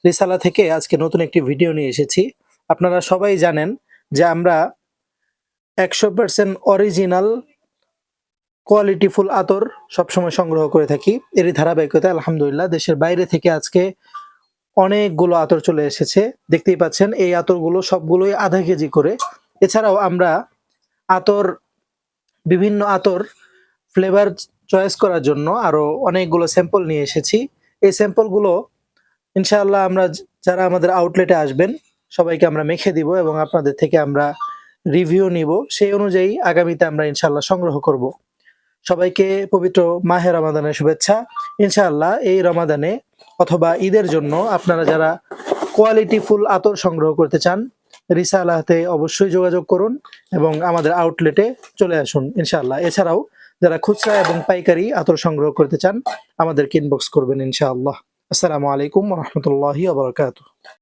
রিসালা থেকে আজকে নতুন একটি ভিডিও নিয়ে এসেছি। আপনারা সবাই জানেন যে আমরা 100% অরিজিনাল কোয়ালিটিফুল আতর সবসময় সংগ্রহ করে থাকি। এরই ধারাবাহিকতায় আলহামদুলিল্লাহ দেশের বাইরে থেকে আজকে অনেকগুলো আতর চলে এসেছে। দেখতেই পাচ্ছেন এই আতরগুলো সবগুলোই আধা কেজি করে। এছাড়াও আমরা আতর বিভিন্ন আতর ফ্লেভার চয়েস করার জন্য আরো অনেকগুলো স্যাম্পল নিয়ে এসেছি। এই স্যাম্পলগুলো ইনশাআল্লাহ আমরা যারা আমাদের আউটলেটে আসবেন সবাইকে আমরা মেখে দিব এবং আপনাদের থেকে আমরা রিভিউ নিব। সেই অনুযায়ী আগামীতে আমরা ইনশাআল্লাহ সংগ্রহ করব। সবাইকে পবিত্র মাহে রমাদানের শুভেচ্ছা। ইনশাআল্লাহ এই রমাদানে অথবা ঈদের জন্য আপনারা যারা কোয়ালিটিফুল আতর সংগ্রহ করতে চান রিসালাতে অবশ্যই যোগাযোগ করুন এবং আমাদের আউটলেটে চলে আসুন ইনশাআল্লাহ। এছাড়াও যারা খুচরা এবং পাইকারি আতর সংগ্রহ করতে চান আমাদেরকে ইনবক্স করবেন ইনশাআল্লাহ। আসসালামু আলাইকুম ওয়া রাহমাতুল্লাহি ওয়া বারাকাতুহু।